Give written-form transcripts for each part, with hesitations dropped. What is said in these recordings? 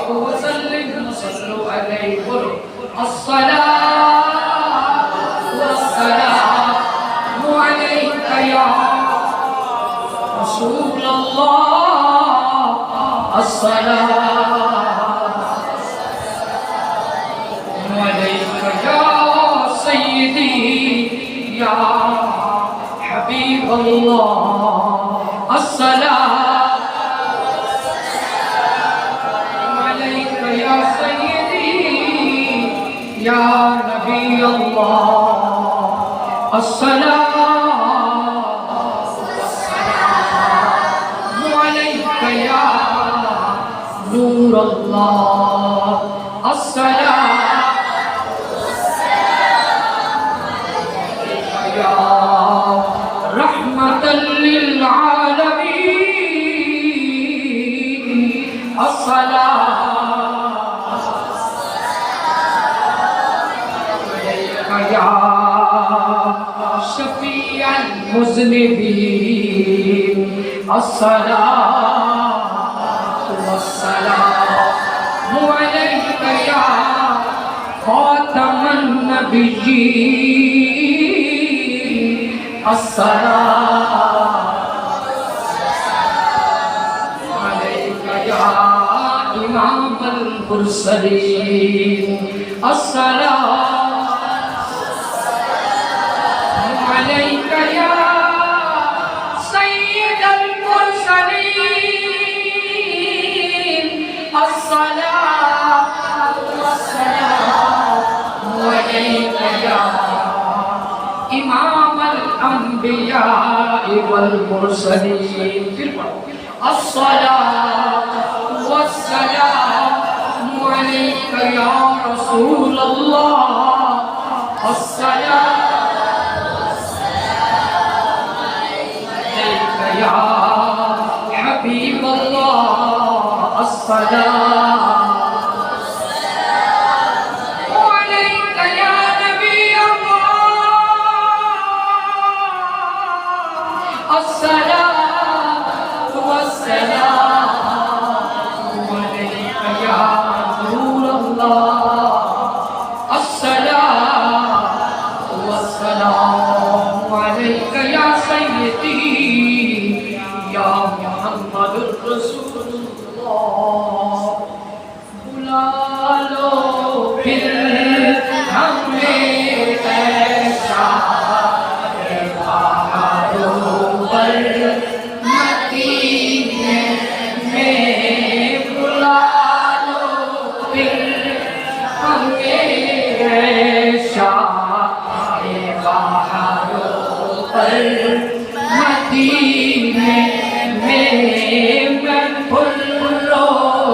وسلم صلوا عليه الصلاة والسلام عليك يا رسول الله الصلاة عليك يا سيدي يا حبيب الله الصلاة عليك يا سيدي يا نبي الله الصلاة والسلام عليك يا نور الله الصلاة يا رحمة للعالمين الصلاة عليك يا شفيع المذنبين الصلاة والسلام عليك يا خاتم النبيين الصلاة عليك يا إمام المرسلين الصلاة عليك يا سيد المرسلين الصلاة والسلام عليك يا إمام الأنبياء والمرسلين الصلاة والسلام عليك يا رسول الله الصلاة والسلام عليك يا حبيب الله الصلاة الصلاة والسلام عليك يا نور الله الصلاة والسلام عليك يا سيدي يا محمد رسول الله بلا لو پھر ہمیں ایسا مدینے میں میں پھولوں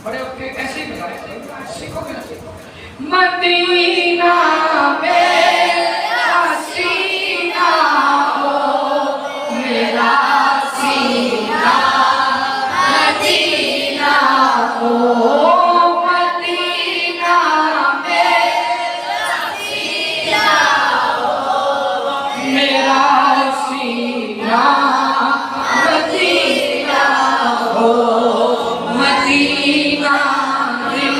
بڑے ہو کے ایسے ہی بتائیں، سیکھو گے نا سیکھو گے. مدینہ میرا سینہ ہو، میرا سینہ مدینہ ہو، مدینہ میرا سینہ ہو، میرا سینہ مدینہ ہو، مدینہ دل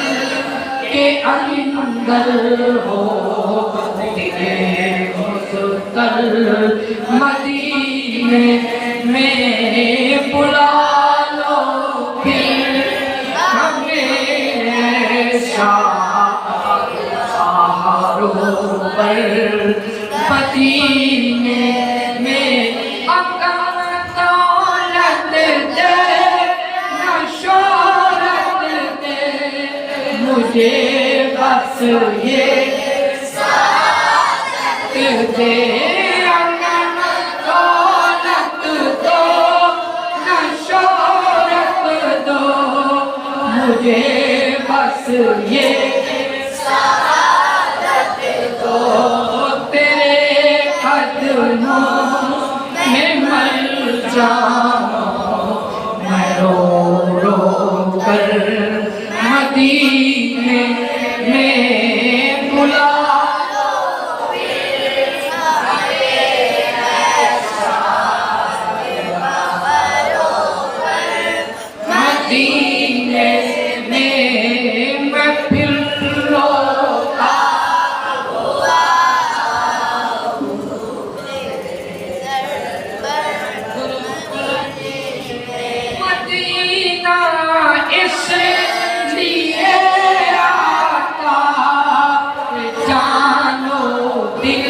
کے اندر ہو، تیرے مستقل مدینے میں بلا لو پھر ہمیں سہاروں پر، مدینے میں اگر دولت دے نہ شہرت دے، مجھے بس یہ سعادت دے. اگر دولت دو نہ شہرت دو، مجھے بس یہ سعادت دو. تیرے قدموں میں مر جاؤں میں رو رو کر، مدینے میں بلا لو پھر ہمیں مدینے میں میں پھر روتا مدینہ اس لیے آتا جانو دل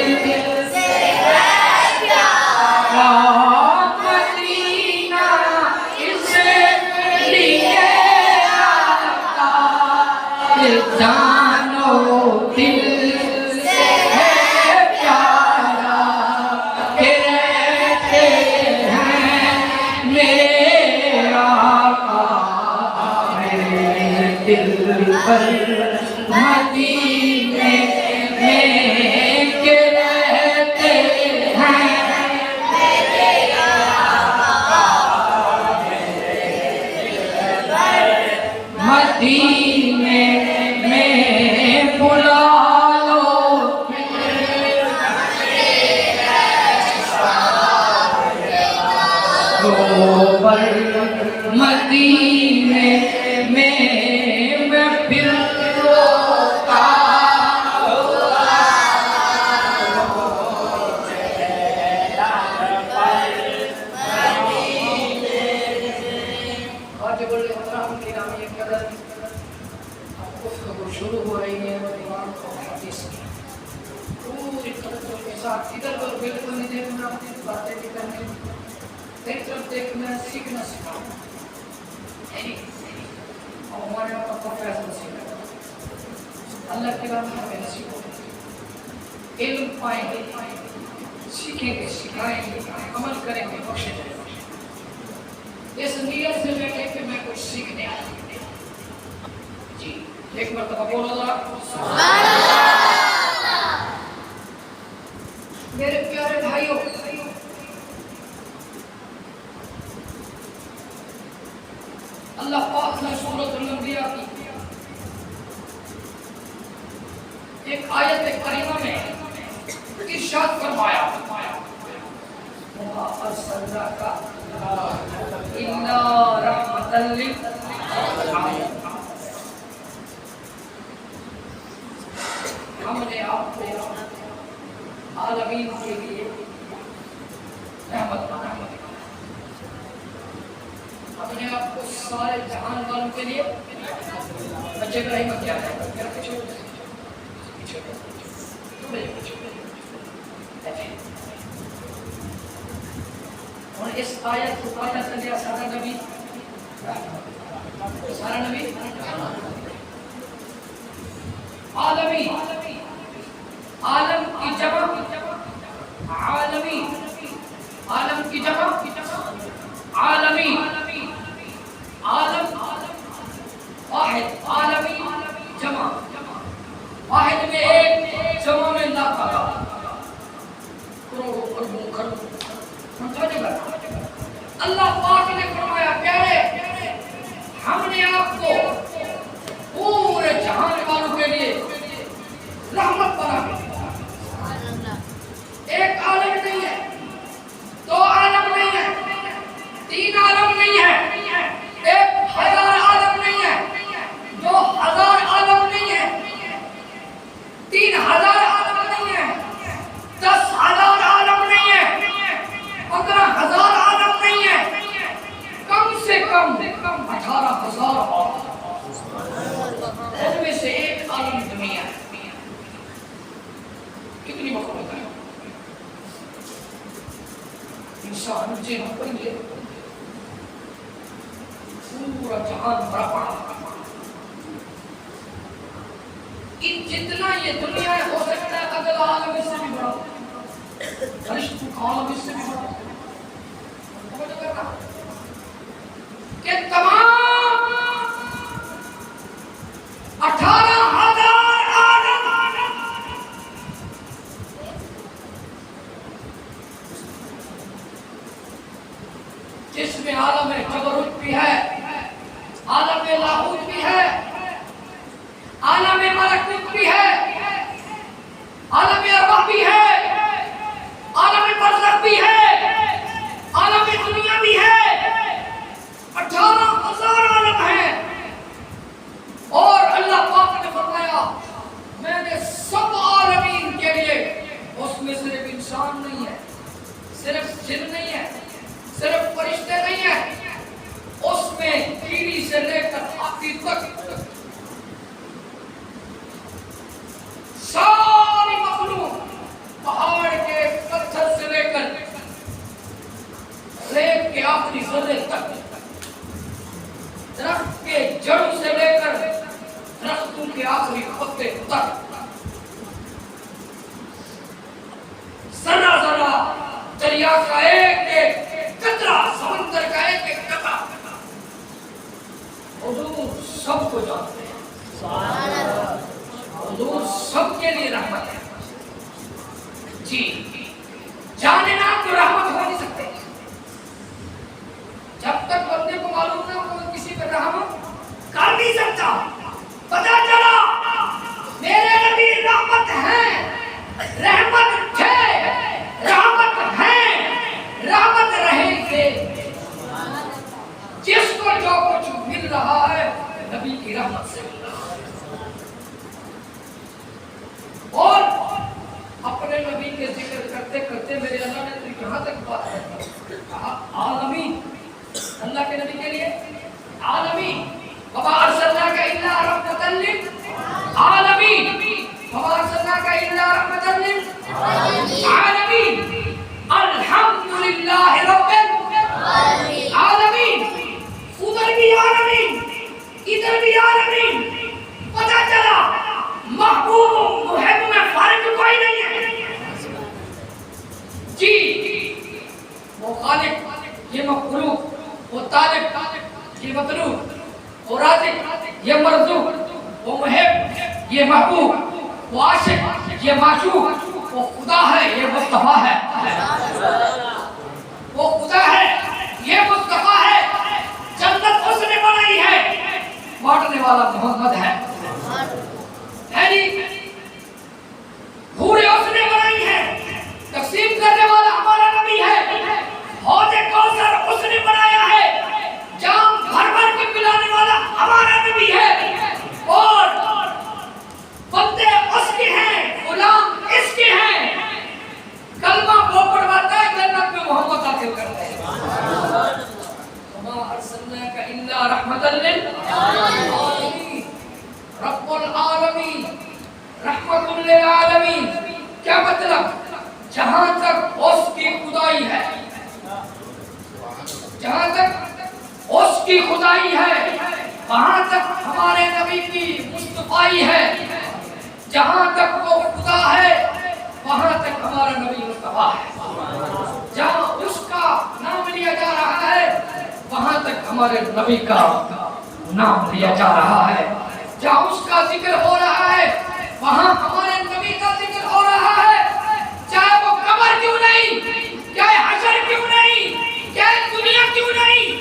سے ہے پیارا. مدینہ اس لیے آتا جانو دل سے ہے پیارا. کہ رہتے ہیں میرے آقا میرے دل پر، مدینے میں کہ رہتے ہیں میرے آقا مدینے میں بلا لو پر، مدینے میں میں پھر روتا آج بولے محترم گرامی قدر، گفتگو شروع ہو رہی ہے قرآن و حدیث کی پوری توجہ کے ساتھ. ادھر ادھر بالکل نہیں دیکھنا، اپنی باتیں بھی کرنی، ایک طرف دیکھنا، سیکھنا سکھانا. اور ہمارے یہاں پر فیصلہ سیکھنا، اللہ کے بعد ہمیں نصیب ہو، علم پائیں گے، سیکھیں گے، سکھائیں گے، عمل کریں گے، بخشے جائیں گے. اس نیت سے بیٹھے کہ میں کچھ سیکھنے آیا. جی ایک مرتبہ بولو اللہ سبحان اللہ. میرے پیارے بھائیوں، اللہ پاک نے سورۃ الانبیاء کی ایک آیت کریمہ میں ارشاد فرمایا وَمَا أَرْسَلْنَاكَ إِلَّا رَحْمَةً لِلْعَالَمِينَ. ہم نے آپ کو عالمین کے لیے رحمت بنایا. اپنے آپ کو سارے جہان والوں کے لیے بچے ابراہیم کیا ہے اور اس آیت کو پتہ چل گیا سارا نبی عالمی، عالم کی جمع عالمی، عالم کی جمع عالمی، عالم واحد پاک نے فرمایا پیارے ہم نے آپ کو پورے جہان والوں کے لیے رحمت بنا دیا. ایک عالم نہیں ہے, دو عالم نہیں ہے, تین عالم نہیں ہے, 1000 عالم نہیں ہے, 2000 عالم نہیں ہے, 3000 عالم نہیں ہے, 10,000 عالم نہیں ہے, 15,000 عالم نہیں ہے, کم سے کم 18,000 عالم. ان میں سے ایک عالم دنیا ہے. کتنی مخلوق ہے انسان جن پرندے پورا جہان بڑا پڑا. جتنا یہ دنیا ہے ہو سکتا ہے اگلا عالم اس سے بھی بڑا, فرشتوں کا عالم اس سے بھی بڑا. سمجھ کرنا کہ تمام 18,000 عالم جس میں عالم جبروت بھی ہے, عالم لاہوت بھی ہے, عالم ملکوت بھی ہے, عالم ارواح بھی ہے, عالم برزخ بھی ہے, عالم دنیا بھی ہے. 18,000 عالم ہیں. اور اللہ پاک نے فرمایا میں نے سب عالمین کے لیے, اس میں صرف انسان نہیں ہے, صرف جن نہیں ہے, صرف فرشتے نہیں ہیں, اس میں کیڑی سے لے کر ہاتھی تک ساری مخلوق, پہاڑ کے پتھر سے لے کر ریت کے آخری ذرے تک, درخت کے جڑوں سے لے کر درختوں کے آخری پتے تک, ذرہ ذرہ دریا کا ایک ایک قطرہ, سمندر کا ایک ایک قطرہ, حضور سب کو جانتے ہیں. حضور سب کے لیے رحمت ہے. جی جاننا تو رحمت ہو نہیں سکتے جب تک بندے کو معلوم نہ ہو کسی پہ رحمت کر نہیں سکتا. پتا چلا میرے نبی رحمت ہیں, رحمت تھے, رحمت ہیں, رحمت رہیں گے. جس کو جو کچھ مل رہا ہے نبی کی رحمت سے مل رہا ہے. اور اپنے نبی کے ذکر کرتے کرتے میرے اللہ نے تو یہاں تک بات کہا عالمین, اللہ کے نبی کے لیے عالمین. وما ارسلناک الا رحمۃ للعالمین, وما ارسلناک الا رحمۃ للعالمین. الحمدللہ رب العالمین. ادھر بھی عالمین, ادھر بھی عالمین. پتہ چلا محبوب و محب میں فرق کوئی نہیں ہے. جی وہ خالق, یہ مخلوق, وہ طالب, یہ مطلوب, وہ رازق, یہ مرزوق, وہ محب, یہ محبوب, وہ عاشق, یہ معشوق, وہ خدا ہے, یہ مصطفیٰ ہے. وہ خدا ہے, یہ مصطفیٰ ہے. جنت اس نے بنائی ہے, بانٹنے والا محمد ہے. پورے اس نے بنائی ہے, تقسیم کرنے والا ہمارا نبی ہے. حوض کوثر اس نے بنایا ہے, جام بھر بھر کے پلانے والا ہمارا نبی ہے. اور بندے اس کے ہیں, غلام اس کے ہیں. کلمہ وہ پڑھواتا ہے, جنت میں محمد داخل کرتا ہے. وما ارسلناک الا رحمۃ للعالمین. رب العالمین, رحمت للعالمین. کیا مطلب؟ جہاں تک اس کی خدائی ہے, جہاں تک اس کی خدائی ہے, وہاں تک ہمارے نبی کی مصطفیٰ ہے. جہاں تک وہ خدا ہے وہاں تک ہمارا نبی مصطفیٰ ہے. جہاں اس کا نام لیا جا رہا ہے وہاں تک ہمارے نبی کا نام لیا جا رہا ہے. جہاں اس کا ذکر ہو رہا ہے وہاں ہمارے نبی کا ذکر ہو رہا ہے. چاہے وہ قبر کیوں نہیں, چاہے حشر کیوں نہیں, چاہے دنیا کیوں نہیں,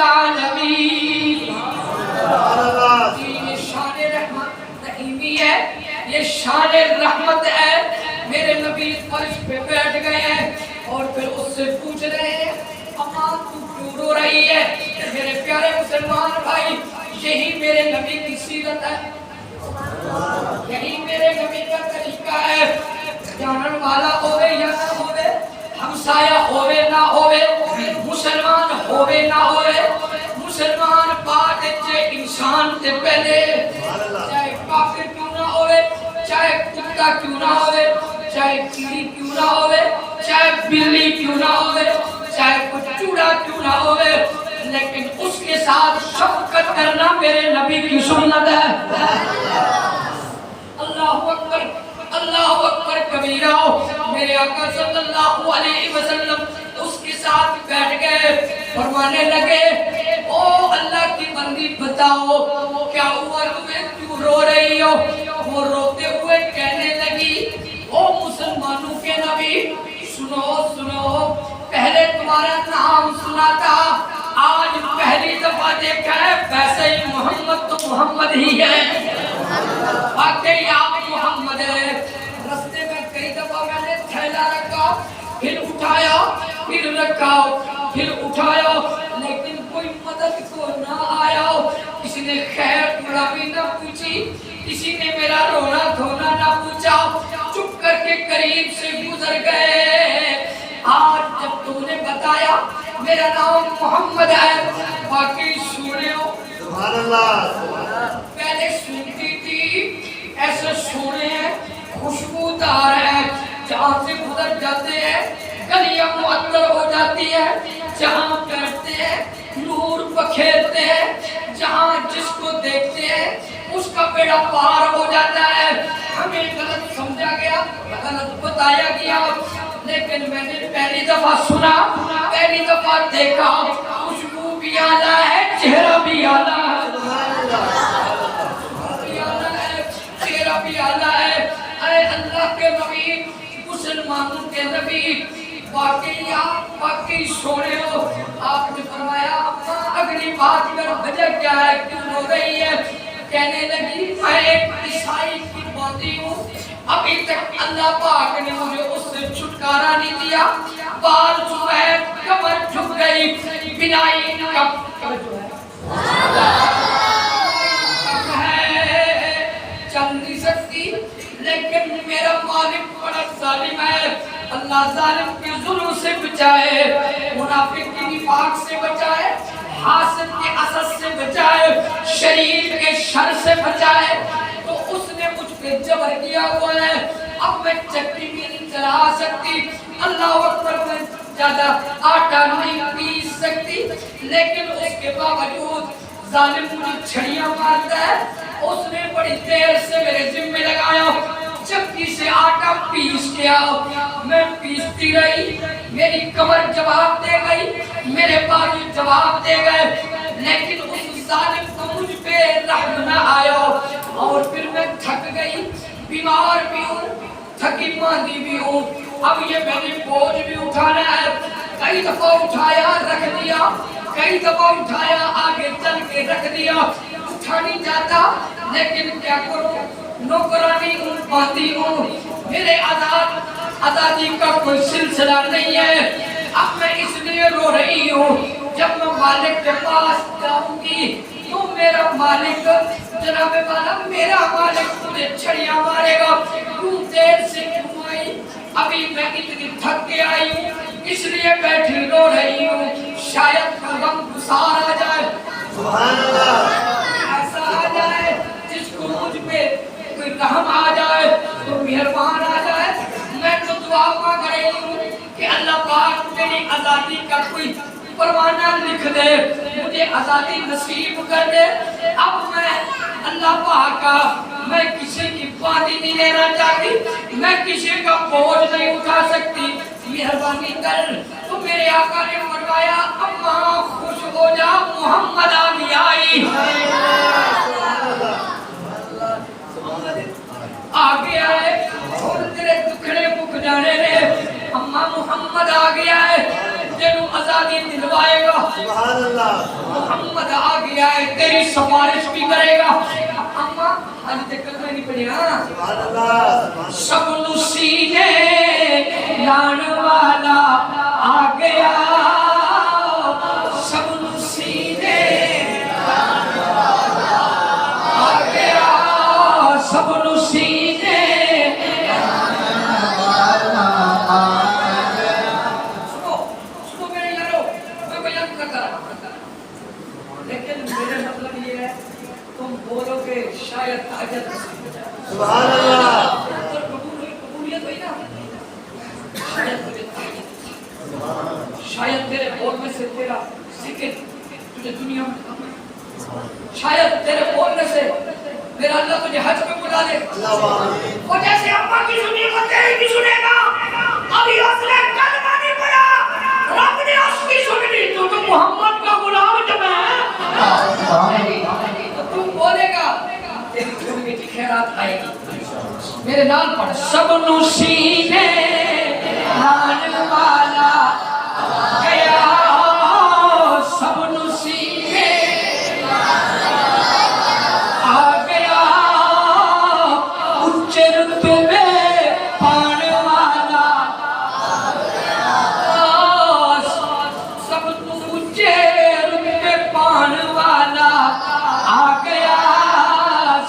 العالمین. یہ شان رحمت رحیمی ہے, یہ شان رحمت ہے. میرے نبی فرش پہ بیٹھ گئے ہیں اور پھر اس سے پوچھ رہے ہیں اما تو کیوں رو رہی ہے؟ میرے پیارے مسلمان بھائی, یہی میرے نبی کی سیرت ہے, یہی میرے نبی کا طریقہ ہے. جانن والا ہوئے یا نہ ہوئے, ہمسایہ ہوئے نہ ہوئے, مسلمان ہوئے نہ ہوئے, مسلمان بعد چے انسان سے پہلے, چاہے کافر کیوں نہ ہوئے, چاہے کتا کیوں نہ ہوئے, چاہے کیڑی کیوں نہ ہوئے, چاہے بلی کیوں نہ ہوئے, چاہے کچھ چوڑا کیوں نہ ہوئے, لیکن اس کے ساتھ شفقت کرنا میرے نبی کی سنت ہے. اللہ اکبر, اللہ اکبر کبیرہ. میرے آقا صلی اللہ علیہ وسلم اس کے ساتھ بیٹھ گئے, فرمانے لگے او اللہ کی بندی بتاؤ کیا ہوا تمہیں, کیوں رو رہی ہو؟ وہ روتے ہوئے کہنے لگی او مسلمانوں کے نبی سنو سنو, پہلے تمہارا نام سنا تھا, آج پہلی دفعہ دیکھا ہے, ویسے ہی محمد تو محمد ہی ہے, واقعی آپ محمد ہے. رستے میں کئی دفعہ میں نے تھیلا رکھا, پھر اٹھایا, پھر رکھا, پھر اٹھایا, لیکن کوئی مدد کو نہ آیا. کسی نے خیر خرابی نہ پوچھی, کسی نے میرا رونا دھونا نہ پوچھا, چپ کر کے قریب سے گزر گئے. آج جب تم نے بتایا میرا نام محمد ہے, باقی سنے ہو سبحان اللہ, پہلے سنتی تھی ایسے سونے ہیں, خوشبودار ہے, جہاں سے گزر جاتے ہیں گلیاں معطر ہو جاتی ہے, جہاں بیٹھتے ہیں نور بکھیرتے ہیں, جہاں جس کو دیکھتے ہیں اس کا بیڑا پار ہو جاتا ہے. ہمیں غلط سمجھا گیا, غلط بتایا گیا, لیکن میں نے پہلی دفعہ سنا, پہلی دفعہ دیکھا, خوشبو بھی آلہ ہے, چہرہ بھی آلہ ہے, چہرہ بھی آلہ ہے. اے اللہ کے نبی, مسلمانوں کے نبی, واقعی آپ واقعی سونے ہو. آپ نے فرمایا اما اگلی بات کر, وجہ کیا ہے, کیوں رو رہی ہے؟ کہنے لگی میں ایک عیسائی کی باندی ہوں, ابھی تک اللہ پاک نے مجھے اس سے چھٹکارا نہیں دیا. بال سفید, کمر جھک گئی, بنائی کب جو ہے چل نہیں سکتی, لیکن میرا مالک بڑا ظالم ہے. اللہ ظالم کے ظلم سے بچائے, منافق کی نفاق سے بچائے, حاسد کے حسد سے بچائے, شریر کے شر سے بچائے. تو اس نے مجھ پہ جبر کیا ہوا ہے, اب میں چکی بھی نہیں چلا سکتی, اللہ اکبر, میں زیادہ آٹا نہیں پیس سکتی, لیکن اس کے باوجود ظالم مجھے چھڑیاں مارتا ہے. اس نے بڑی دیر سے میرے ذمہ لگایا, چکی سے آٹا پیس گیا, میں پیستی رہی, میری کمر جواب دے گئی, میرے بازو جواب دے گئے, لیکن اس ظالم کو مجھ پہ رحم نہ آیا. اور پھر میں تھک گئی, بیمار بھی ہوں, تھکی ماندی بھی ہوں, اب یہ میں نے بوجھ بھی اٹھانا ہے. کئی دفعہ اٹھایا رکھ دیا, کئی دفعہ اٹھایا آگے چل کے رکھ دیا, اٹھا نہیں جاتا, لیکن کیا کروں, نوکرانی ہوں, باندھی ہوں, میرے آزادی کا کوئی سلسلہ نہیں ہے. اب میں اس لیے رو رہی ہوں, جب میں مالک کے پاس جاؤں گی تو میرا مالک, جناب والا میرا مالک مجھے چھڑیاں مارے گا. کیوں دیر سے کیوں آئی, ابھی میں اتنی تھک کے آئی ہوں, اس لیے بیٹھی رو رہی ہوں. شاید کا غم گسار آ جائے, سبحان اللہ, ایسا آ جائے جس کو مجھ پہ کوئی رحم آ جائے تو مہربان آ جائے. میں تو دعا مانگ رہی ہوں کہ اللہ پاک میری آزادی کا کوئی پروانہ لکھ دے, مجھے آزادی نصیب کر دے. اب میں اللہ پاک کا, میں کسی کی باندھی نہیں لینا چاہتی, میں کسی کا بوجھ نہیں اٹھا سکتی, مہربانی کر. تو میرے آقا نے فرمایا اما خوش ہو جا, محمد آنی آئی, آگے آئے, اور تیرے دکھڑے مک جانے نے, اما محمد آ گیا ہے. تینوں آزادی دلوائے گا. سبحان اللہ. محمد آ گیا ہے تیری سفارش بھی کرے گا. اما آج تک کلمہ نہیں پڑھی. ہاں سبحان اللہ. سب نو سینے لان والا آ گیا. سب نو سینے لان والا آ گیا. سب نو سینے لان والا آ گیا. سنو میرے یارو، میں بیان کرتا رہا، لیکن میرے مطلب یہ ہے تم بولو کہ شاید تہجد نصیب ہو جائے. سبحان اللہ. قبولیت ہوئی نا. شاید تجھے تہجد، شاید تیرے بول میں سے تیرا ذکر تجھے دنیا میں، شاید تیرے بولنے سے میرا اللہ تجھے حج میں بلا دے. اور جیسے ابا کی سنی وہ تیری بھی سنے گا. ابھی اس نے کلمہ نہیں پڑھا، رب نے اس کی سنی. تو محمد کا غلام جب ہے تو تم بولے گا تیری چھوٹی بیٹی خیرات آئے گی. میرے نام پڑھ. سب نو سینے لان والا گیا. سب نو سینے آ گیا. اونچے رتبے پان والا سب نو اونچے رتبے پان والا آ گیا.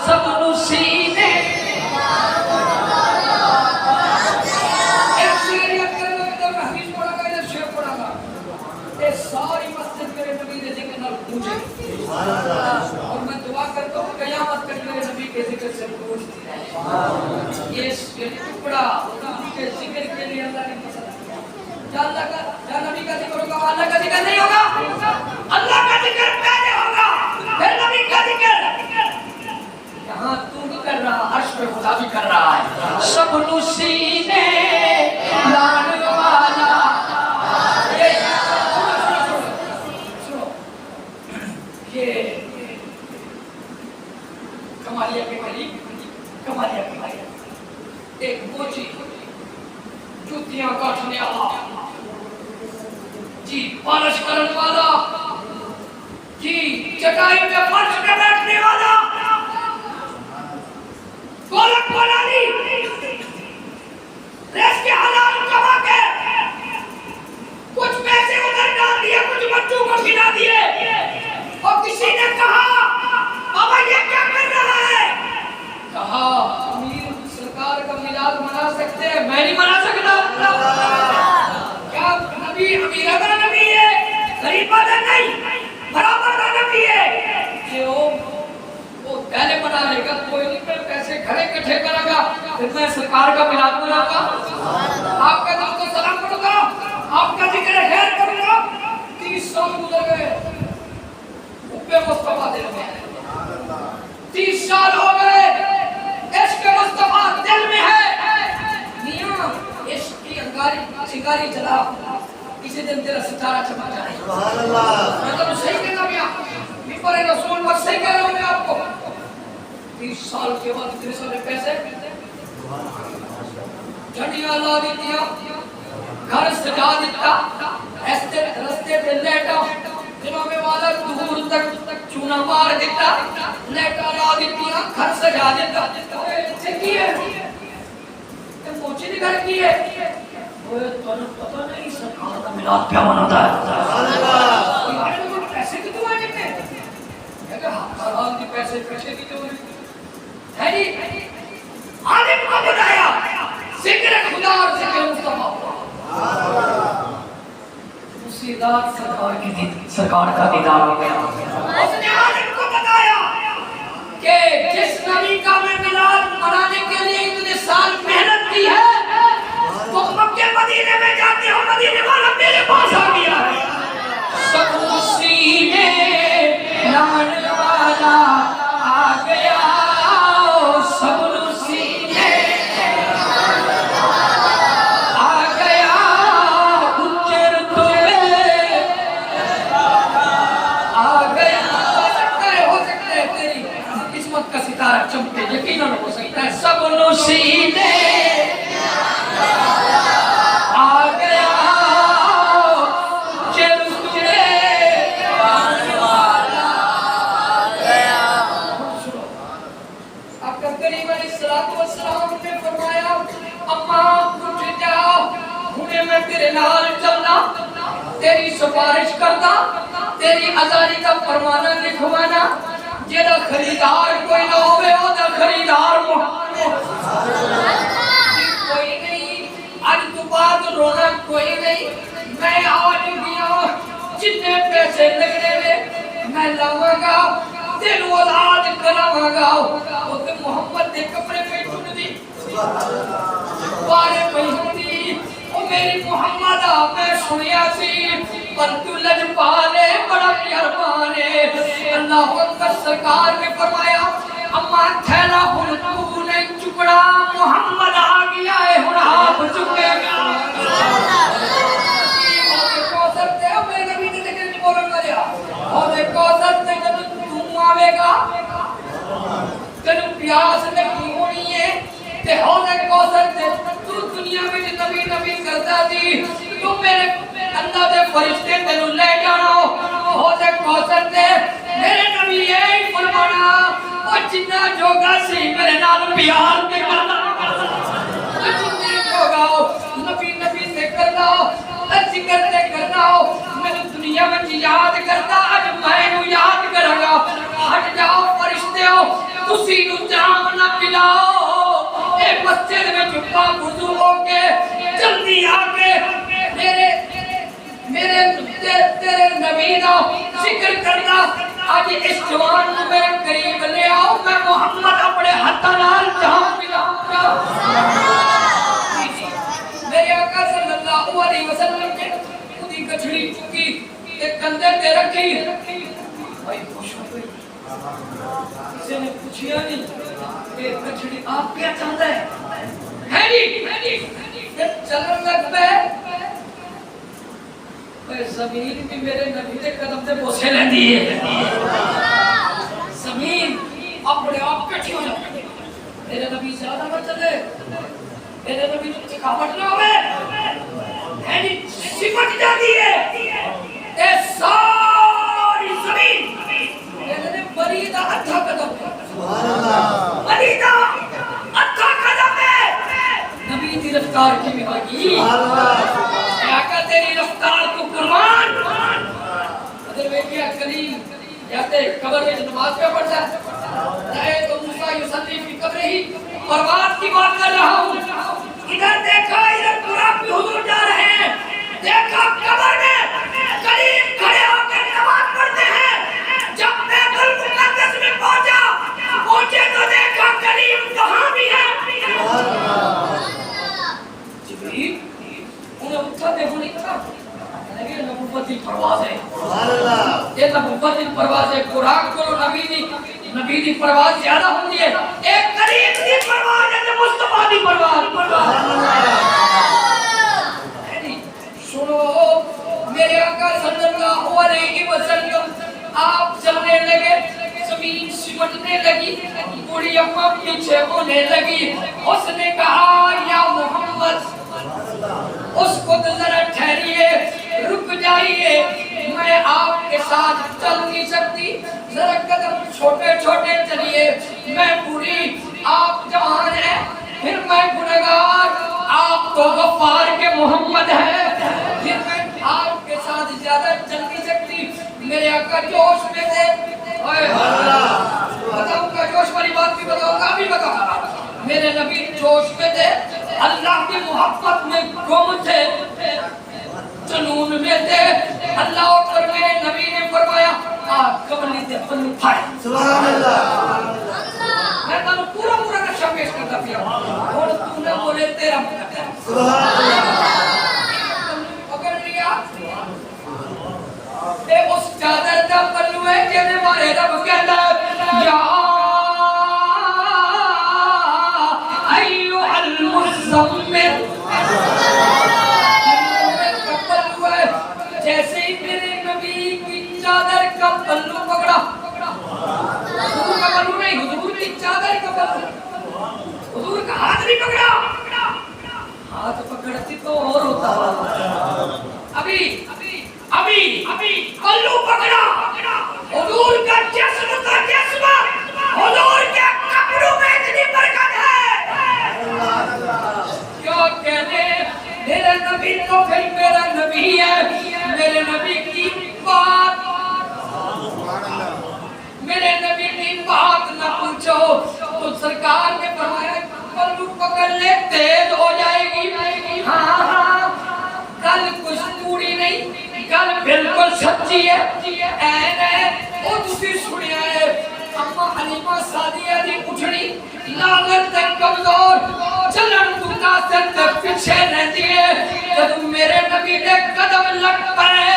سب نو سینے ساری مسجد میرے نبی کے ذکر نال گونجے. اور میں دعا کرتا ہوں قیامت تک میرے نبی کے ذکر سے گونجتی رہے. یہ ٹکڑا نبی کے ذکر کے لیے اللہ نے پسند کیا. یا اللہ کا یا نبی کا ذکر ہوگا، اللہ کا ذکر نہیں ہوگا. اللہ کا ذکر پہلے ہوگا پھر نبی کا ذکر. یہاں تو بھی کر رہا، عرش پہ خدا بھی کر رہا ہے. سب نو سینے لان والا. یہ کمالیہ کے قریب کمالیہ کے قریب ایک بوچی جوتیاں کاٹنے والا جی، پالش کرنے والا جی، چٹائی پہ فرش پہ بیٹھنے والا گولک بنا لی. ریس کے حلال کما کے کچھ پیسے ادھر ڈال دیے، کچھ بچوں کو کھلا دیے. اور کسی نے کہا بابا یہ کیا کر رہا ہے؟ کہا امیر سرکار کا میلاد منا سکتے ہیں، میں نہیں منا سکتا. کیا نبی امیر اگر نبی ہے غریب آدھر نہیں، برابر کا نبی ہے کہ وہ پہلے منا لے گا. کوئی نہیں، میں پیسے کھڑے کٹھے کرا گا پھر میں سرکار کا میلاد منا گا. آپ کا دل کو سلام پڑھوں گا، آپ کا ذکر خیر کروں گا. 30 سال گزر گئے، مصطفیٰ دل میں ہے. 30 سال ہو گئے، عشق مصطفیٰ دل میں ہے. میاں عشق کی انگاری جلا، کسی دن تیرا ستارہ چمک جائے. سبحان اللہ. میں تو صحیح کہتا میاں، ممبر رسول پر صحیح کہہ رہا ہوں میں آپ کو. 30 سال کے بعد اتنے سارے پیسے جھنڈیاں لا دیتیاں، گھر سجا دیتا، رستے پہ لیٹا، جنہوں میں والا دور تک چونا مار دیتا، لیٹا لا دیتیاں، گھر سجا دیتا. چھے کی ہے یہ موچی نہیں گھر کی ہے. تو پتہ نہیں سرکار کا میلاد پہ مناتا ہے. یارے میں پیسے کی تو آئے جتنے کہ حرام کی پیسے کی تو ہے نہیں. عالم کو بنایا ذکر خدا اور ذکر مصطفیٰ. اسی رات سرکار کا دیدار ہو گیا. اس نے عالم کو بتایا کہ جس نبی کا میں میلاد منانے کے لیے اتنے سال محنت کی ہے، تو مکے مدینے میں جاتے ہو، مدینے والا میرے پاس آ گیا ہے. سب سینے لان والا آ گیا. سب سینے آ گیا. اچر تو آ گیا. ہو سکتا ہے تیری قسمت کا ستارہ چمکے، یقیناً ہو سکتا ہے. سب سینے آ گیا. آقا کریم علیہ السلام نے فرمایا اما اٹھ جا ہنے میں تیرے نال چلنا تیری سفارش کرتا تیری آزادی کا فرمانا لکھوانا جیڑا خریدار کوئی نہ ہوئے او دا خریدار محمد کوئی نہیں آج تو بعد رونا کوئی نہیں میں آج گیا جتنے پیسے لگنے میں لاؤں گا دل ولاد کراؤں گا وہ تو محمد دے کپڑے پہ ٹوٹ دی بارے پہ ہوندی وہ میری محمد میں سنیا سی پر تو لجپالے بڑا پیاروانے اللہ اکبر سرکار نے فرمایا اما تھیلا ہن تو نے چکڑا محمد آ گیا ہے ہن آپ چکے گا آوے گا تنو پیاس نہیں ہونی ہے تے ہونے کوثر تے تو دنیا میں نبی نبی کرتا دی تو میرے اللہ دے فرشتے تینو لے جانا ہونے کوثر تے میرے نبی یہی فرمانا او جنہ جوگا سی میرے نال پیار تے کرنا جنہ جوگا نبی نبی تے کرنا ذکر تے کرنا میں دنیا میں یاد کرتا اج میں نو یاد کراں گا ہٹ جاؤ فرشتے ہو تسی نو جام نہ پلاؤ اے مسجد میں چپا وضو ہو کے جلدی آ کے میرے تیرے نبی دا ذکر کرنا آج اس جوان کو میرے قریب لے آؤ میں محمد اپنے ہاتھاں نال جام پلاؤں گا میرے آقا صلی اللہ علیہ وسلم نے خودی کچھڑی چکی ایک کندھے تے رکھی بھائی خوش ہو گئی کسی نے پوچھیا نہیں کہ کچھڑی آپ کیا چاہتا ہے جب چلن لگ پہ زمین بھی میرے نبی دے قدم تے بوسے لیندی ہے زمین اپنے آپ کٹھی ہو جاتی میرے نبی زیادہ نہ چلے میرے نبی تو تھکاوٹ نہ ہوئے سمٹ جاتی ہے اے ساری زمین میرے بریدہ اتھا قدم بریدہ اتھا قدم ہے نبی دی رفتار کی بھی آگی اے آقا تیری رفتار کو قربان ادھر بیٹیا کلیم یا تے قبر میں نماز پہ پڑھتا ہے اے تو موسیٰ یسلی فی قبر ہی پرواز کی بات کر رہا ہوں ادھر دیکھا ادھر قرآن بھی حضور جا رہے ہیں دیکھا قبر میں کلیم کھڑے ہو کے نماز پڑھتے ہیں جب بیت المقدس میں پہنچے تو دیکھا کلیم کہاں بھی ہے جبریل انہیں اٹھا دیکھو نہیں تھا یہ نبوت کی پرواز ہے یہ نبوت کی پرواز ہے قرآن کو نبی دی پرواز زیادہ ہوتی ہے ایک قریب دی پرواز ہے مصطفیٰ دی پرواز سنو میرے آقا صلی اللہ علیہ وسلم آپ چلنے لگے زمین سمٹنے لگی بوڑھی اماں پیچھے ہونے لگی اس نے کہا یا محمد اس کو تو ذرا ٹھہریے رک جائیے میں آپ کے ساتھ چل نہیں سکتی ذرا قدم چھوٹے چھوٹے چلیے میں بوڑھی آپ جوان ہیں پھر میں گنہگار آپ تو غفار کے محمد ہیں پھر میں آپ کے ساتھ زیادہ چل نہیں سکتی میرے آقا جوش میں تھے بتاؤں گا جوش والی بات بھی بتاؤں گا بھی بتاؤں میرے نبی جوش میں تھے اللہ کی محبت میں گم تھے جنون میں تھے اللہ اکبر میرے نبی نے فرمایا آپ قبلی تے پن پھائے سبحان اللہ میں تانوں پورا نقشہ پیش کرتا پیا اور تو نے بولے تیرا مقدر سبحان اللہ پکڑ لیا تے اس چادر دا پلو ہے جے مارے رب کہندا یا ایھا المزمل جیسے ہی میرے نبی کی چادر کا پلو پکڑا حضور کا پلو نہیں حضور کی چادر کا پلو حضور کا ہاتھ نہیں پکڑا ہاتھ پکڑتی تو اور ہوتا ابھی پلو پکڑا حضور کا جسم حضور کے کپڑوں میں اتنی بالکل سچی ہے این ہے او تسی سنیا ہے اما حلیمہ سعدیہ دی اٹھڑی لاغت تے کمزور چلن تو تاثر تے پیچھے رہتی ہے جب میرے نبی دے قدم لگ پائے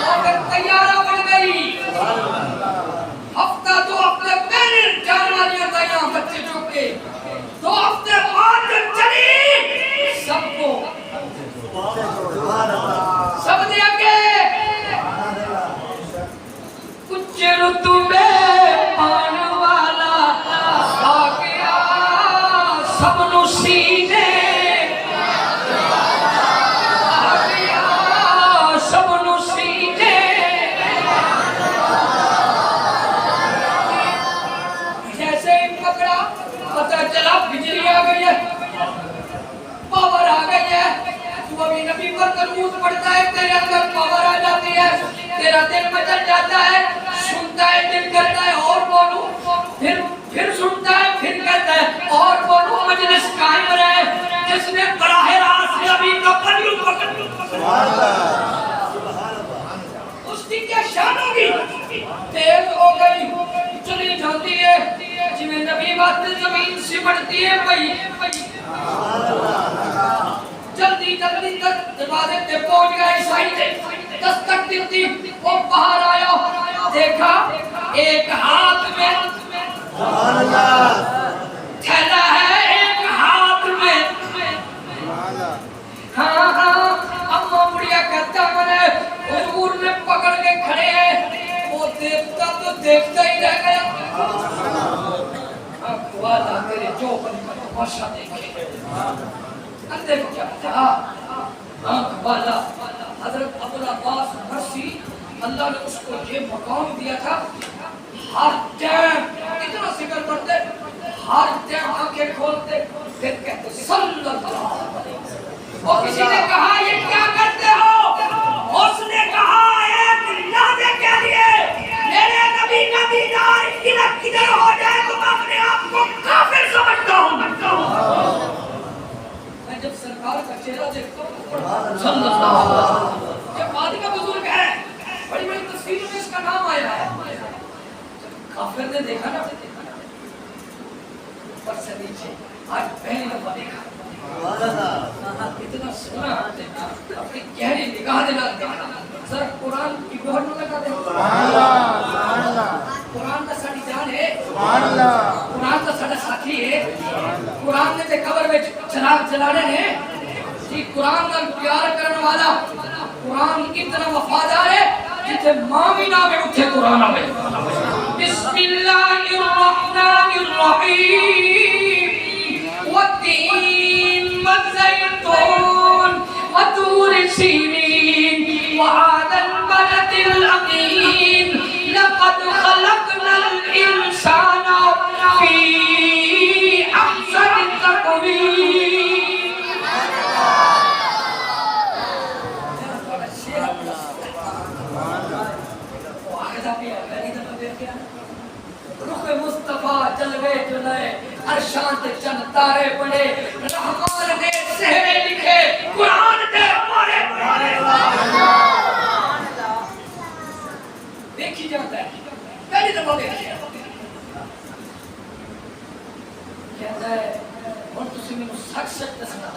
اگر تیارہ بڑھ گئی ہفتہ دو ہفتے پہلے جان والی تیاں بچے چکے 2 ہفتے بعد چلی سب کو سب دے آگے کچھ رتبے پان والا آ گیا سب نو سینے آ گیا سب نو سینے جیسے ہی پکڑا پتہ چلا بجلی آ گئی ہے پاور آ گئی ہے تو ابھی نبی پر درود پڑھتا ہے تیرے اندر پاور آ جاتی ہے تیرا دل مچل جاتا ہے سنتا ہے دل کرتا ہے اور بولوں پھر سنتا ہے پھر کہتا ہے اور بولوں مجلس قائم رہے جس نے براہ راست نبی کا پلو پکڑ اس کی کیا شان ہوگی تیز ہو گئی چلی جاتی ہے جویں نبی بات زمین سمٹتی ہے بھئی جلدی جلدی تک دروازے تے پہنچ گئے عیسائی تے دستک دیتی وہ باہر آیا دیکھا ایک ہاتھ میں سبحان اللہ تھیلا ہے ایک ہاتھ میں ہاں ہاں اما بڑیا کہتا منے حضور نے پکڑ کے کھڑے ہیں وہ دیکھتا تو دیکھتا ہی رہ گیا والا تیرے جو بن کا تماشا دیکھے اندے کو کیا تھا آنکھ والا حضرت عبدالعباس مرسی اللہ نے اس کو یہ مقام دیا تھا ہر ٹائم اتنا ذکر کرتے ہر ٹائم آنکھیں کھولتے پھر کہتے صلی اللہ علیہ وسلم اور کسی نے کہا یہ کیا کرتے ہو اس نے کہا ایک لحظے کے لیے میرے نبی کا دیدار کدھر ہو جائے تو میں اپنے آپ کو کافر سمجھتا ہوں میں جب سرکار کا چہرہ دیکھتا ہوں صلی اللہ علیہ وسلم یہ مادی کا بزرگ ہے بڑی بڑی تصویروں میں اس کا نام آیا ہے کافر نے دیکھا نا اوپر سے نیچے آج پہلی دفعہ دیکھا اتنا سونا اپنی گہری نگاہ دلا دیکھا ذرا قرآن کی گوہر نہ لگا دے قرآن کا ساڑی جان ہے قرآن کا ساڑا ساتھی ہے قرآن نے تے قبر میں چراغ جلانے ہیں جی قرآن کا پیار کرنے والا قرآن اتنا وفادار ہے جیسے مامینہ میں اٹھے قرآن آئے بسم اللہ الرحمن الرحیم والتین والزیتون وطور سینین وهذا البلد الأمين لقد خلقنا الإنسان في أحسن تقويم رخ مصطفیٰ جلوے جلائے عرشان تے چند تارے بڑے رحمان نے سہرے لکھے قرآن دے مارے دیکھی جاتا ہے پہلی دفعہ دیکھی کہتا ہے اور تسی میں سچ سچ دسنا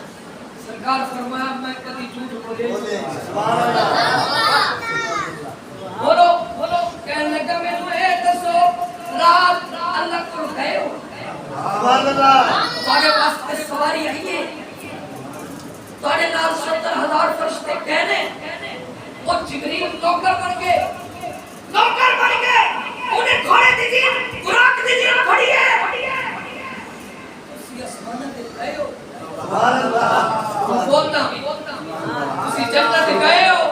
سرکار فرمایا میں کبھی جھوٹ بولے بولو بولو کہنے لگا میں اے دسو رات اللہ کو گئے ہو سبحان اللہ تمہارے پاس تے سواری آئی ہے تمہارے نال 70,000 فرشتے کہنے وہ جبریل نوکر بن گئے انہیں گھوڑے دیجیے براق دیجیے کھڑی ہے اسی آسمان دے گئے ہو سبحان اللہ بولتا اسی جنت گئے ہو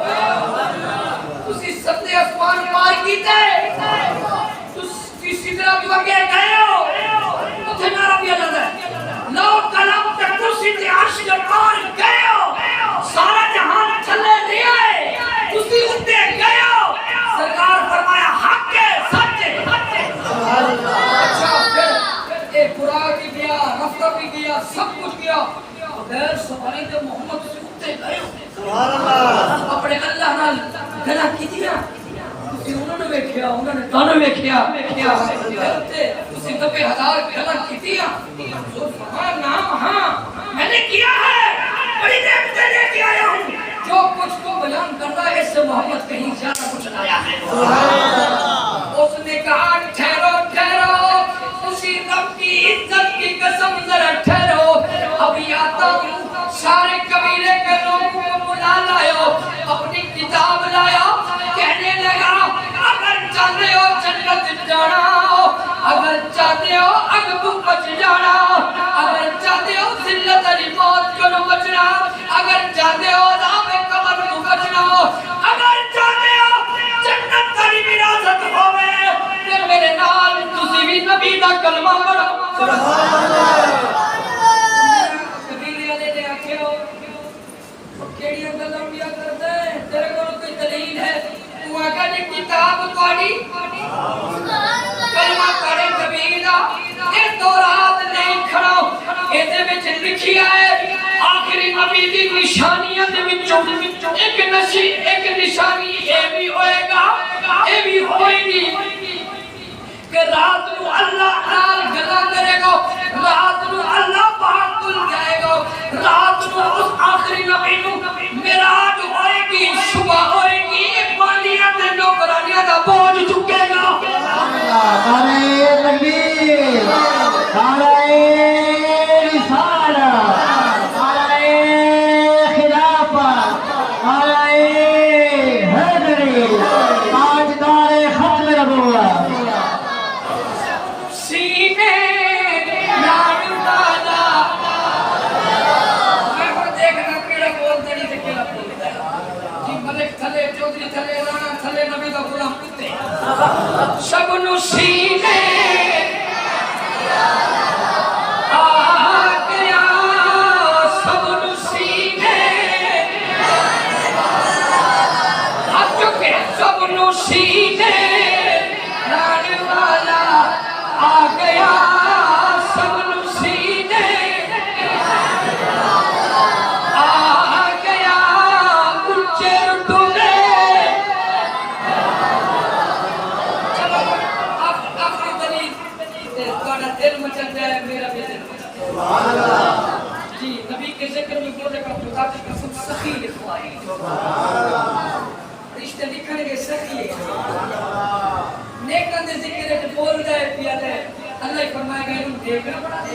اسی ستے آسمان پار کیتے اسی طرح بھی وگے گئے ہو اتھے نعرہ بھی اللہ ہے لو کلام تک کرسی تے عرش جو پار گئے ہو سارا جہان چھلے لیا ہے اسی اتے گئے ہو سرکار فرمایا حق ہے سچ ہے اچھا پھر ایک براق بھی گیا رفتہ بھی گیا سب کچھ گیا غیر سواری دے محمد سے اتے گئے ہو سبحان اللہ اپنے اللہ نال گلا کیتیاں تسی انہاں نے ویکھیا انہاں نے تانوں ویکھیا تسی 90,000 گلا کیتیاں سبحان نام ہاں میں نے کیا ہے بڑی دیر سے لے کے آیا ہوں جو کچھ تو بیان کرتا ہے اس سے محمد کہیں زیادہ کچھ لایا ہے اس نے کہا ٹھہرو ٹھہرو اسی رب کی عزت کی قسم ذرا ٹھہرو ابھی آتا ہوں سارے قبیلے کے لوگوں کو بلا لایا اپنی کتاب لایا کہنے لگا اگر چاہتے ہو جنت جانا اگر چاہتے ہو اگبو بچ جانا اگر چاہتے ہو ذلت علی موت کو بچنا اگر چاہتے ہو عذاب قبر کو بچنا اگر چاہتے ہو جنت علی وراثت ہوے پھر میرے نال تسی بھی نبی دا کلمہ پڑھو سبحان اللہ قبیلے والے نے آکھیا کیڑیاں گلاں پیا کردا ہے تیرے کول کوئی دلیل ہے تو آکھا جی کتاب پڑھی کلمہ پڑھے کبیر دا اے تورات نہیں کھڑا ایدے وچ لکھیا ہے آخری نبی دی نشانیاں دے وچوں ایک نشانی اے بھی ہوئے گا اے بھی ہوئے گی کہ رات نو اللہ نال گلا کرے گا رات نو اللہ پاک کل جائے گا رات نو اس آخری نبی نو معراج ہوئے گی صبح ہوئے گی مالیاں تے نوکرانیاں دا بوجھ چکے گا نعرہ تکبیر نعرہ رسالت نعرہ خلافت نعرہ حیدری تاجدار ختم نبوت سینے نال والا میں ہن دیکھنا کیڑا بولدا نہیں تے کیڑا بولدا ہے جی ملک تھلے چودھری تھلے رانا تھلے نبی دا غلام کتے سب نو سینے آ گیا سب نو سینے ہاتھ چکے سب نو سینے نال والا آ گیا سب نو سینے آ گیا اونچے رتبے چلو آخری دلیل تھوڑا دل مچل جائے میرا بھی دل مچل جائے جی نبی کے ذکر میں بولے گا خدا کی قسم سخی لکھوائی رشتے لکھنے کے سخی نیکن دے ذکر ہے بول جائے پیا جائے اللہ ہی فرمائے گا انہوں دیکھنا پڑا دے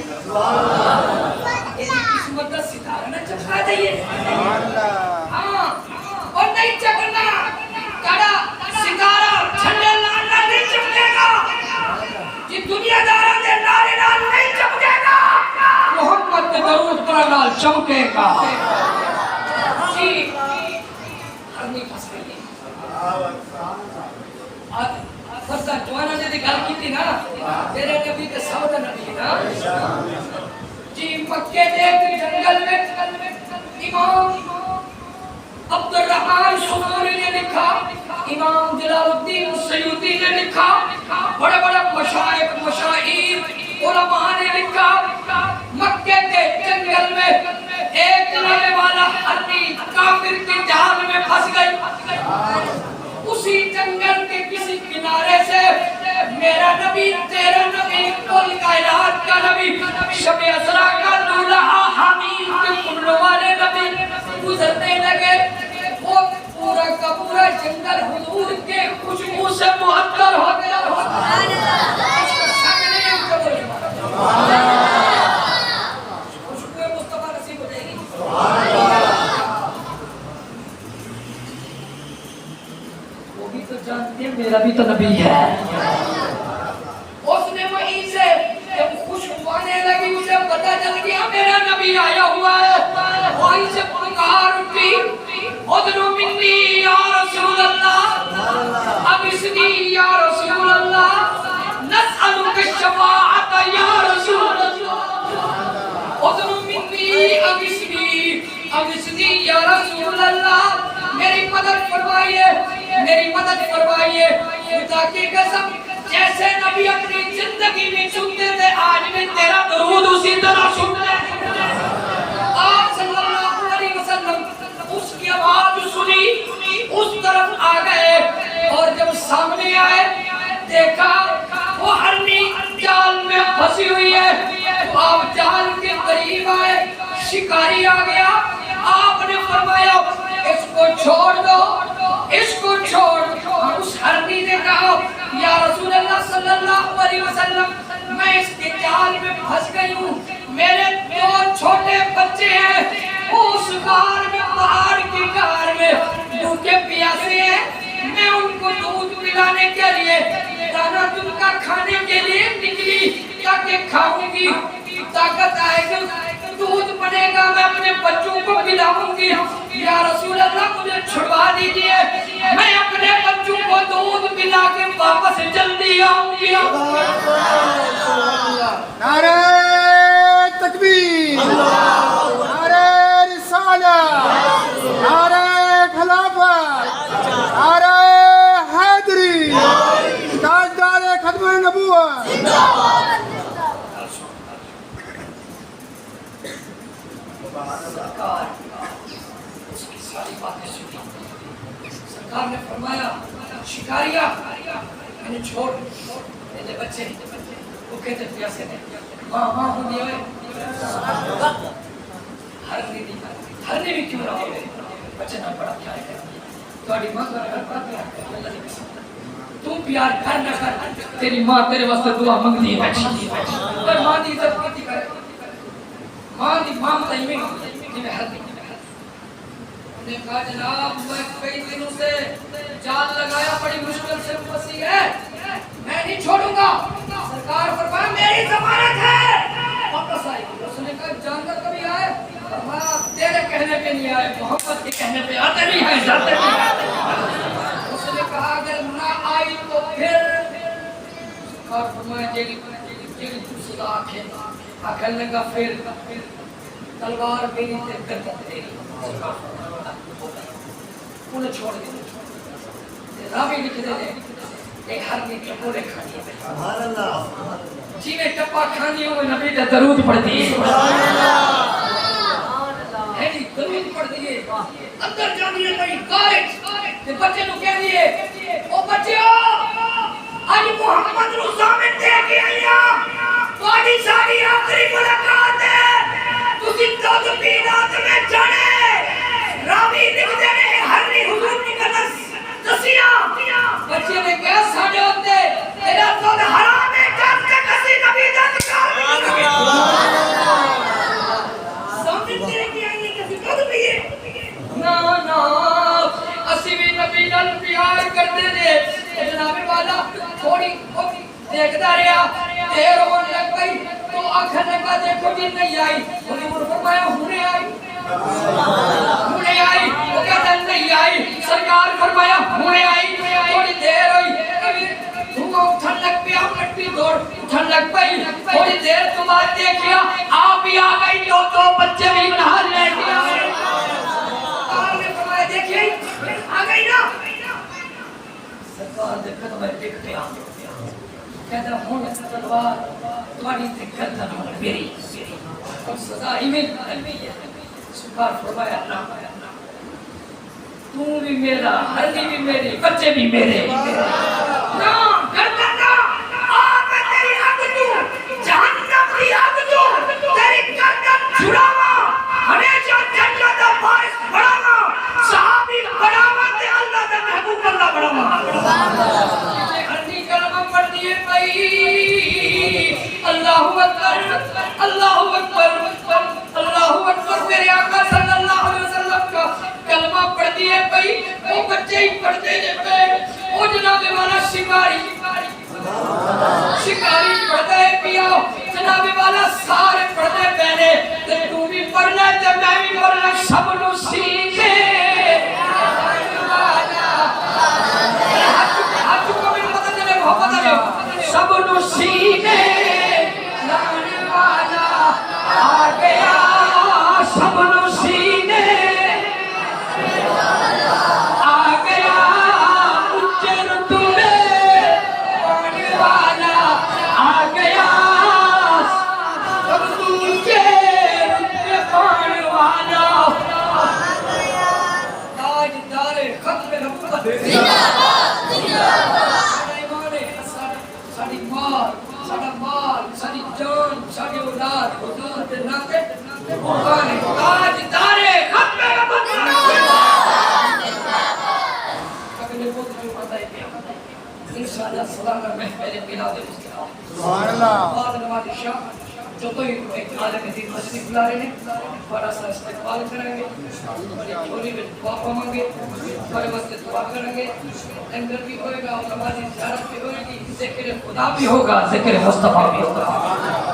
یہ قسمت دا ستارہ نہ چکھا دئیے ہاں اور نہیں چکھنا کڑا ستارہ چھنڈے لانا نہیں چکھے گا جی دنیا دارہ دے نارے نال نہیں چکھے گا محمد کے درود پر نال چمکے گا جی ہرنی پھس گئی فرضہ جوانا نے گل کی تھی نا میرے نبی کے سود نبی نا جی مکے دے جنگل میں امام عبد الرحمن سنوری نے لکھا امام جلال الدین سیوطی نے لکھا بڑے بڑے مشائخ مشاہیر علماء نے لکھا مکے کے جنگل میں ایک رہنے والا حرنی کافر کی جہان میں پھنس گئی اسی جنگل کے کسی کنارے سے میرا نبی تیرا نبی کل کائنات کا نبی شب اسرا کا دولہا حمید کے کنوں والے نبی گزرنے لگے وہ پورا کا پورا جنگل حضور کے خوشبو سے معطر ہو گیا خوشبو مصطفیٰ نصیب ہو جائے گی وہ بھی تو جانتے ہیں میرا بھی تو نبی ہے اس نے وہیں سے جب خوشبو آنے لگی اسے پتا چل گیا میرا نبی آیا ہوا ہے وہیں سے پکار اٹھی ادنو منی یا رسول اللہ ابسنی یا رسول اللہ نسألک الشفاعت یا رسول اللہ ادنو منی ابسنی یا رسول اللہ میری مدد فرمائیے خدا کی قسم جیسے نبی اپنی زندگی میں سنتے تھے آج میں تیرا درود اسی طرح سنتے ہیں آپ صلی اللہ علیہ وسلم اس کی آواز سامنے آئے دیکھا وہ ہرنی جال میں پھنسی ہوئی ہے. تو آپ جال کے قریب آئے, شکاری آ گیا. آپ نے فرمایا اس کو چھوڑ دو, اس کو چھوڑ. اس ہرنی نے کہا یا رسول اللہ صلی اللہ علیہ وسلم میں اس کے جال میں پھنس گئی ہوں, میرے 2 چھوٹے بچے ہیں, اس غار میں, پہاڑ کی غار میں بھوکے پیاسے ہیں, میں ان کو دودھ پلانے کے لیے دانا دودھ کا کھانے کے لیے نکلی تاکہ کھاؤں گی, طاقت آئے گی, دودھ بنے گا, میں اپنے بچوں کو پلاؤں گی. یا رسول اللہ مجھے چھڑوا دیجئے, میں اپنے بچوں کو دودھ پلا کے واپس جلدی آؤں گی. نعرہ تکبیر, نعرہ رسالت, نعرہ خلافت, نعرہ حیدری, تاجدار ختم نبوت. سرکار اس کی ساری باتیں سنی. سرکار نے فرمایا شکاریا میں نے چھوڑ میرے بچے بھوکے تھے پیاسے تھے, ماں ہوں دیے ہوئے ہرنے بھی کیوں نہ ہو گئے بچے نہ بڑا پیار کریں تھوڑی ماں کا اگر بڑا پیار کریں اللہ نے قسم تم پیار کر نہ کر تیری ماں تیرے واسطے دعا منگتی ہے پر ماں دی عزت کتی کرے ماں دی ماں تیمیں جنہیں حل نہیں انہوں نے کہا جناب میں کئی دنوں سے جال لگایا بڑی مشکل سے پھنسی ہے, میں نہیں چھوڑوں گا. سرکار فرمایا میری ضمانت ہے. واپس آئی, اس نے کہا جانور کبھی آئے, فرمایا تیرے کہنے پہ نہیں آئے, محمد کے کہنے پہ آتے نہیں ہیں, جاتے نہیں ہیں. اس نے کہا اگر نہ آئی تو پھر. سرکار فرمایا جیلی دوسری آنکھیں لگا پھر تلوار میری تے گردن تیری. انہیں چھوڑ دے راوی لکھ دے ایک ہرنی ٹپورے کھانی ہے. سبحان اللہ. جنہیں ٹپا کھانی ہو نبی تے درود پڑھتی ہے. ہے درود پڑھتی ہے. اندر جانی ہے کہیں قائد تے بچے نو کہہ دیے او بچیو آج محمد نو ضامن دے کے آیا, تھوڑی ساری آخری ملاقات ہے, تسی دودھ پینا تمہیں جانے. راوی لکھ دے رہے ہرنی حضور کی قدس دسیاں بچے نے کہا ساڑھے ہوتے تیرا دودھ حرام ہے, جب تک کسی نبی دا نکال ضامن دے کے آئیے کسی دودھ پیئے. نا اسی بھی نبی نال پیار کرتے تھے. جناب والا تھوڑی دیکھتا رہا, دیر ہونے لگ گئی تو آنکھیں لگا دیکھو جی نہیں آئی. حضور فرمایا ہونے آئی, ہونے آئی. وہ کہتا نہیں آئی. سرکار فرمایا ہونے آئی. تھوڑی دیر ہوئی, دھواں اٹھن لگ پیا, مٹی دوڑ اٹھن لگ پئی. تھوڑی دیر تو بعد دیکھیا آپ بھی آ گئی, دو بچے بھی نہا لے کے آئے. سرکار نے فرمایا دیکھیے آ گئی نا. سرکار دیکھا تو میں دیکھ پیا کہتا ہوں تلوار تمہاری تے گردن ہو میری اور سزا ہی میں ہے. سرکار فرمایا تو بھی میرا, ہرنی بھی میری, بچے بھی میرے. نا گردن نا آگ میں تیری آگ دوں, جہنم کی آگ دوں, تیری گردن چھڑاوا, ہمیشہ جنت دا باعث بڑھاوا, صحابی بڑھاوا تے اللہ دا محبوب اللہ بڑھاوا. ہرنی کلمہ پڑھ دیے بھائی, اللہ اکبر, اللہ اکبر, اللہ اکبر. میرے آقا صلی اللہ علیہ وسلم کا کلمہ پڑھ دیے بھائی. وہ بچے ہی پڑھتے جاتے, وہ جناب والا شکاری پڑھتے پیا, جناب والا سارے پڑھتے پہنے. تو بھی پڑھنا تے میں بھی پڑھنا, سب نو سیکھے. سب نو سینے لانے والا آ گیا, سب نو سینے آ گیا, اونچے رتبے پانے والا آ گیا. سب ساری جان ساری اولاد حضور دے ناتے قربان ہے تاجدار ختم نبوت اگلے وقت جو پتہ ہے کیا انشاءاللہ سلامہ محفل میلاد مصطفیٰ سبحان اللہ بعد نماز عشاء جو تو ایک عالم دین تشریف لا رہے ہیں بڑا سا استقبال کریں گے چھوڑی میں دعا پڑھیں گے بڑے واسطے دعا کریں گے لنگر بھی ہوئے گا اور نماز زیارت بھی ہوئے گی ذکر خدا بھی ہوگا ذکر مصطفیٰ بھی ہوگا